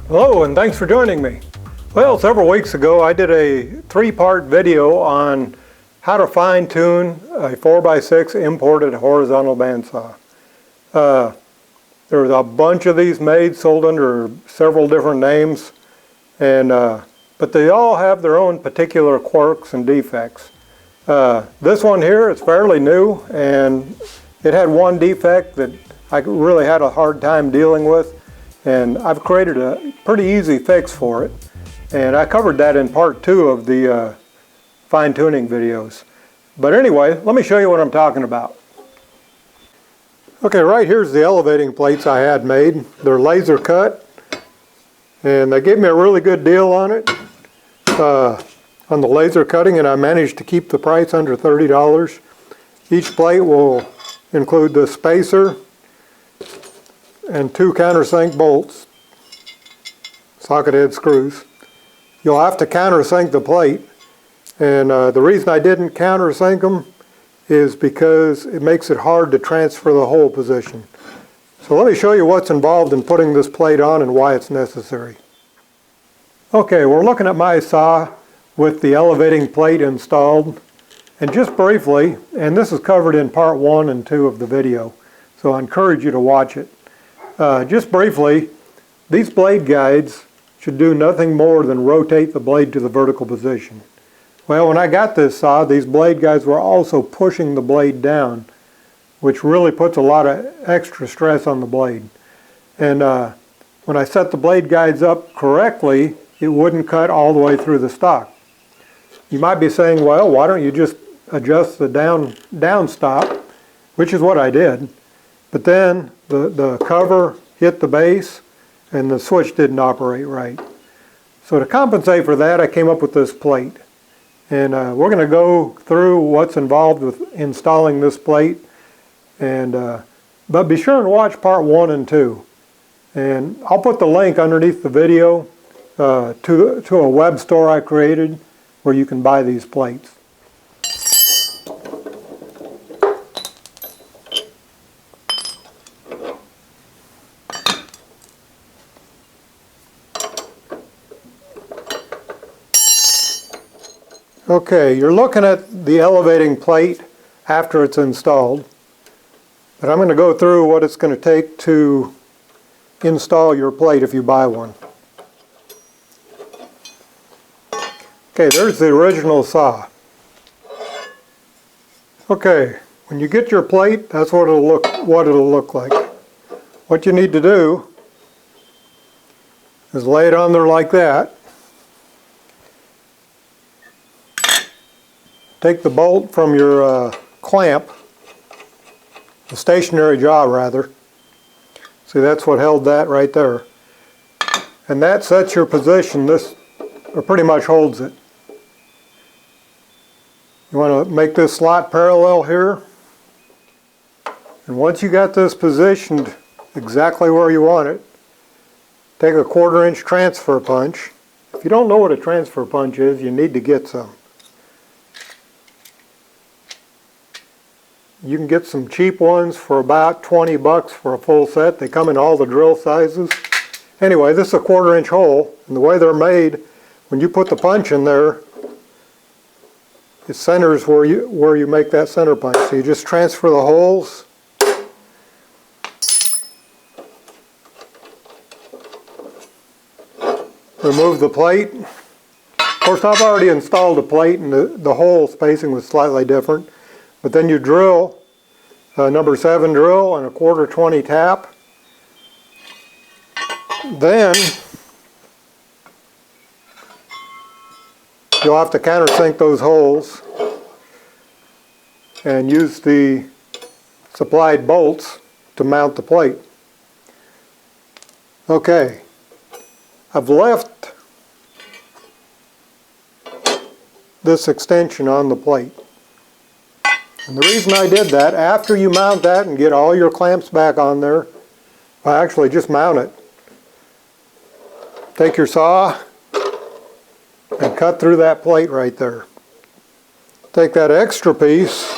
Hello, and thanks for joining me. Well, several weeks ago I did a three-part video on how to fine-tune a 4x6 imported horizontal bandsaw. There's a bunch of these made, sold under several different names, and but they all have their own particular quirks and defects. This one here is fairly new, and it had one defect that I really had a hard time dealing with. And I've created a pretty easy fix for it. And I covered that in part 2 of the fine-tuning videos. But anyway, let me show you what I'm talking about. Okay, right here's the elevating plates I had made. They're laser cut. And they gave me a really good deal on it, on the laser cutting, and I managed to keep the price under $30. Each plate will include the spacer and 2 countersink bolts, socket head screws. You'll have to countersink the plate, and the reason I didn't countersink them is because it makes it hard to transfer the hole position. So let me show you what's involved in putting this plate on and why it's necessary. Okay, we're looking at my saw with the elevating plate installed, and just briefly, and this is covered in part 1 and 2 of the video, so I encourage you to watch it. Just briefly, these blade guides should do nothing more than rotate the blade to the vertical position. Well, when I got this saw, these blade guides were also pushing the blade down, which really puts a lot of extra stress on the blade. And when I set the blade guides up correctly, it wouldn't cut all the way through the stock. You might be saying, well, why don't you just adjust the down stop, which is what I did. But then the cover hit the base and the switch didn't operate right. So to compensate for that, I came up with this plate. And we're going to go through what's involved with installing this plate. And but be sure and watch part 1 and 2. And I'll put the link underneath the video to a web store I created where you can buy these plates. Okay, you're looking at the elevating plate after it's installed, but I'm going to go through what it's going to take to install your plate if you buy one. Okay, there's the original saw. Okay, when you get your plate, that's what it'll look like. What you need to do is lay it on there like that. Take the bolt from your clamp, the stationary jaw rather. See, that's what held that right there. And that sets your position. This pretty much holds it. You want to make this slot parallel here. And once you got this positioned exactly where you want it, take a 1/4 inch transfer punch. If you don't know what a transfer punch is, you need to get some. You can get some cheap ones for about 20 bucks for a full set. They come in all the drill sizes. Anyway, this is a 1/4 inch hole, and the way they're made, when you put the punch in there, it centers where you make that center punch. So you just transfer the holes. Remove the plate. Of course, I've already installed a plate, and the hole spacing was slightly different. But then you drill a number 7 drill and a 1/4 20 tap. Then you'll have to countersink those holes and use the supplied bolts to mount the plate. Okay, I've left this extension on the plate. And the reason I did that, after you mount that and get all your clamps back on there, well, actually just mount it. Take your saw and cut through that plate right there. Take that extra piece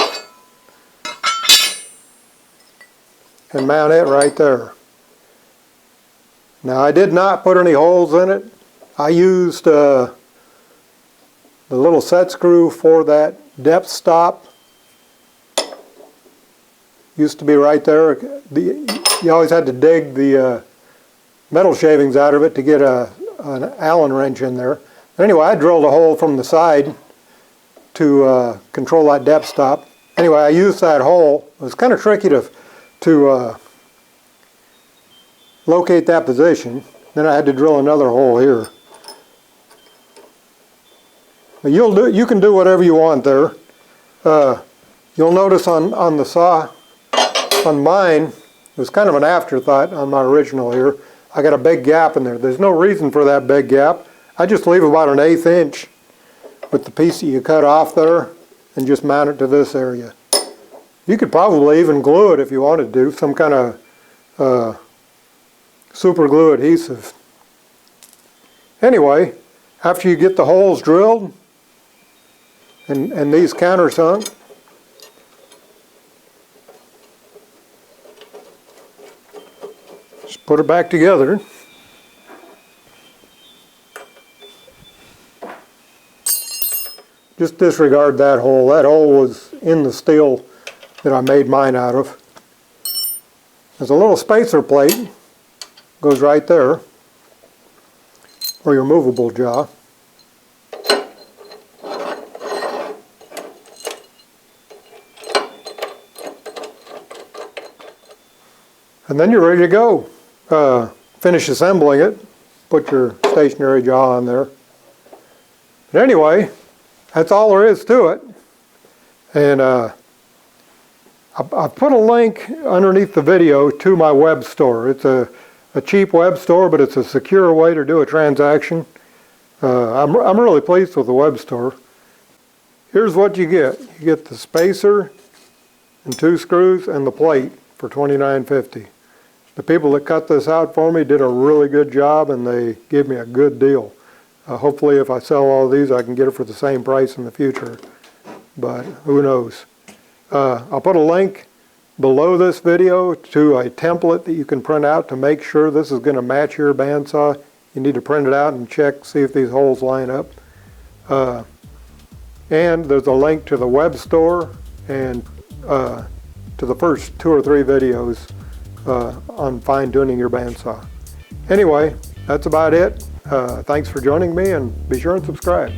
and mount it right there. Now I did not put any holes in it. I used the little set screw for that depth stop. Used to be right there. You always had to dig the metal shavings out of it to get an Allen wrench in there. But anyway, I drilled a hole from the side to control that depth stop. Anyway, I used that hole. It was kind of tricky to locate that position. Then I had to drill another hole here. But you can do whatever you want there. You'll notice on the saw, on mine, it was kind of an afterthought on my original here. I got a big gap in there. There's no reason for that big gap. I just leave about an 1/8 inch with the piece that you cut off there and just mount it to this area. You could probably even glue it if you wanted to, some kind of super glue adhesive. Anyway, after you get the holes drilled and these countersunk, just put it back together. Just disregard that hole. That hole was in the steel that I made mine out of. There's a little spacer plate, goes right there, for your movable jaw. And then you're ready to go. Finish assembling it, put your stationary jaw on there. But anyway, that's all there is to it. And I've put a link underneath the video to my web store. It's a cheap web store, but it's a secure way to do a transaction. I'm really pleased with the web store. Here's what you get. You get the spacer and 2 screws and the plate for $29.50. The people that cut this out for me did a really good job, and they gave me a good deal. Hopefully if I sell all of these, I can get it for the same price in the future, but who knows. I'll put a link below this video to a template that you can print out to make sure this is going to match your bandsaw. You need to print it out and check, see if these holes line up. And there's a link to the web store and to the first 2 or 3 videos on fine-tuning your bandsaw. Anyway, that's about it. Thanks for joining me, and be sure and subscribe.